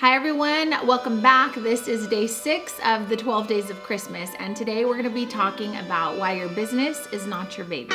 Hi everyone, welcome back. This is day 6 of the 12 days of Christmas, and today we're going to be talking about why your business is not your baby.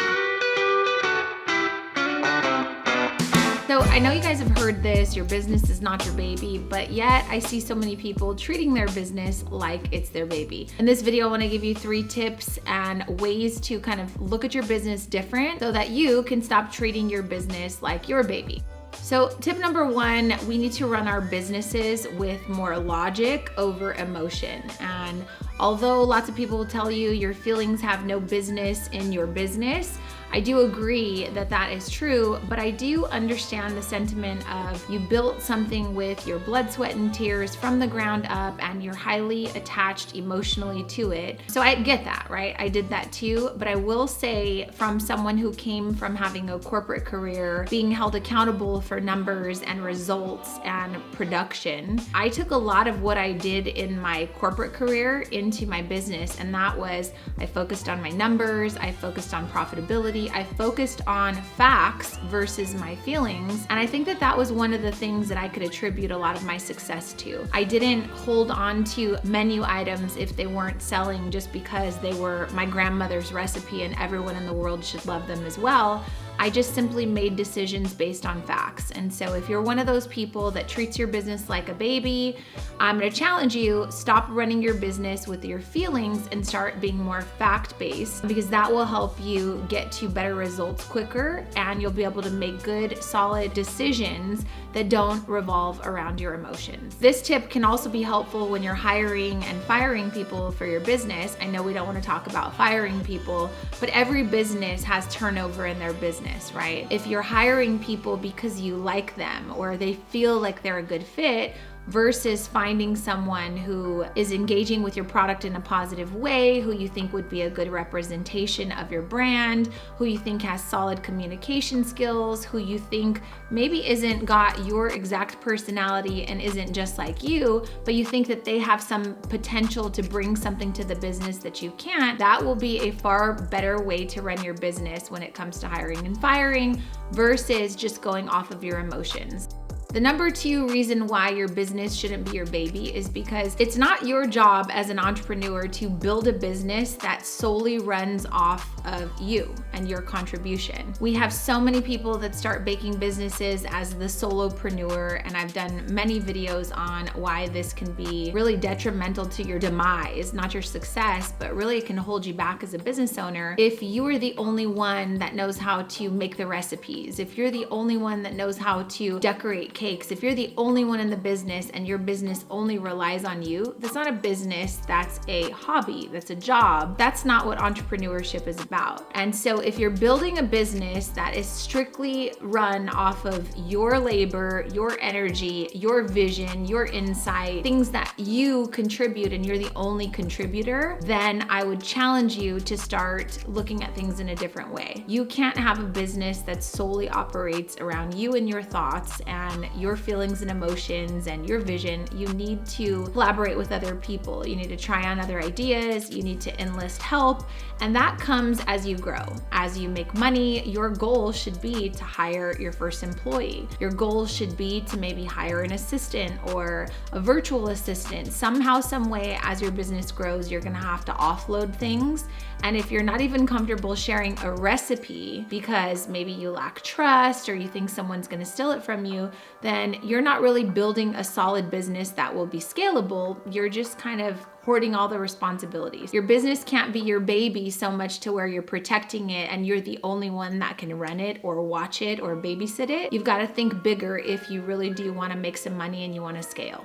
So I know you guys have heard this, your business is not your baby, but yet I see so many people treating their business like it's their baby. In this video, I want to give you 3 tips and ways to kind of look at your business different so that you can stop treating your business like your baby. So tip number 1, we need to run our businesses with more logic over emotion. And although lots of people will tell you your feelings have no business in your business, I do agree that that is true, but I do understand the sentiment of you built something with your blood, sweat, and tears from the ground up, and you're highly attached emotionally to it. So I get that, right? I did that too, but I will say from someone who came from having a corporate career, being held accountable for numbers and results and production, I took a lot of what I did in my corporate career into my business, and that was I focused on my numbers, I focused on profitability, I focused on facts versus my feelings. And I think that that was one of the things that I could attribute a lot of my success to. I didn't hold on to menu items if they weren't selling just because they were my grandmother's recipe and everyone in the world should love them as well. I just simply made decisions based on facts. And so if you're one of those people that treats your business like a baby, I'm gonna challenge you, stop running your business with your feelings and start being more fact-based, because that will help you get to better results quicker, and you'll be able to make good, solid decisions that don't revolve around your emotions. This tip can also be helpful when you're hiring and firing people for your business. I know we don't want to talk about firing people, but every business has turnover in their business, right? If you're hiring people because you like them or they feel like they're a good fit, versus finding someone who is engaging with your product in a positive way, who you think would be a good representation of your brand, who you think has solid communication skills, who you think maybe isn't got your exact personality and isn't just like you, but you think that they have some potential to bring something to the business that you can't, that will be a far better way to run your business when it comes to hiring and firing versus just going off of your emotions. The number 2 reason why your business shouldn't be your baby is because it's not your job as an entrepreneur to build a business that solely runs off of you and your contribution. We have so many people that start baking businesses as the solopreneur, and I've done many videos on why this can be really detrimental to your demise, not your success, but really it can hold you back as a business owner if you are the only one that knows how to make the recipes, if you're the only one that knows how to decorate cakes, if you're the only one in the business and your business only relies on you, that's not a business, that's a hobby, that's a job. That's not what entrepreneurship is about. And so if you're building a business that is strictly run off of your labor, your energy, your vision, your insight, things that you contribute and you're the only contributor, then I would challenge you to start looking at things in a different way. You can't have a business that solely operates around you and your thoughts and your feelings and emotions and your vision. You need to collaborate with other people. You need to try on other ideas. You need to enlist help. And that comes as you grow. As you make money, your goal should be to hire your first employee. Your goal should be to maybe hire an assistant or a virtual assistant. Somehow, some way, as your business grows, you're gonna have to offload things. And if you're not even comfortable sharing a recipe because maybe you lack trust or you think someone's gonna steal it from you, then you're not really building a solid business that will be scalable. You're just kind of hoarding all the responsibilities. Your business can't be your baby so much to where you're protecting it and you're the only one that can run it or watch it or babysit it. You've got to think bigger if you really do want to make some money and you want to scale.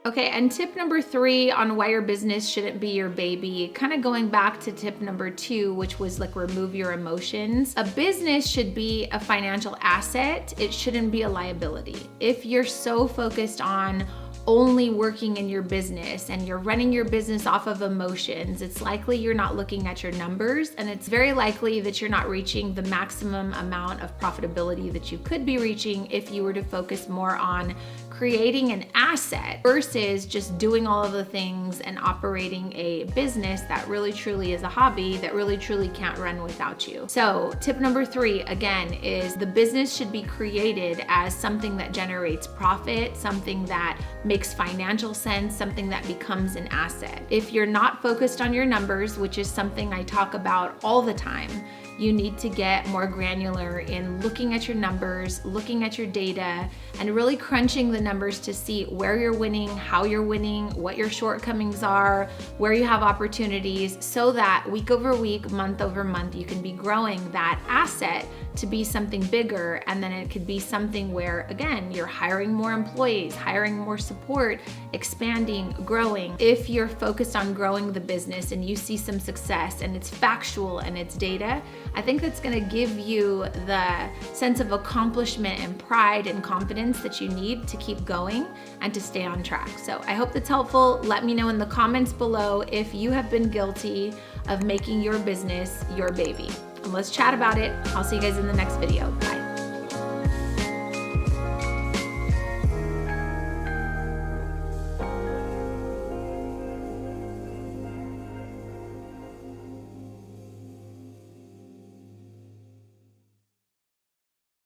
Okay, and tip number 3 on why your business shouldn't be your baby, kind of going back to tip number 2, which was like remove your emotions. A business should be a financial asset. It shouldn't be a liability. If you're so focused on only working in your business and you're running your business off of emotions, it's likely you're not looking at your numbers, and it's very likely that you're not reaching the maximum amount of profitability that you could be reaching if you were to focus more on creating an asset versus just doing all of the things and operating a business that really truly is a hobby that really truly can't run without you. So tip number 3, again, is the business should be created as something that generates profit, something that makes financial sense, something that becomes an asset. If you're not focused on your numbers, which is something I talk about all the time, you need to get more granular in looking at your numbers, looking at your data, and really crunching the numbers to see where you're winning, how you're winning, what your shortcomings are, where you have opportunities, so that week over week, month over month, you can be growing that asset to be something bigger. And then it could be something where, again, you're hiring more employees, hiring more support, expanding, growing. If you're focused on growing the business and you see some success and it's factual and it's data, I think that's gonna give you the sense of accomplishment and pride and confidence that you need to keep going and to stay on track. So I hope that's helpful. Let me know in the comments below if you have been guilty of making your business your baby. And let's chat about it. I'll see you guys in the next video. Bye.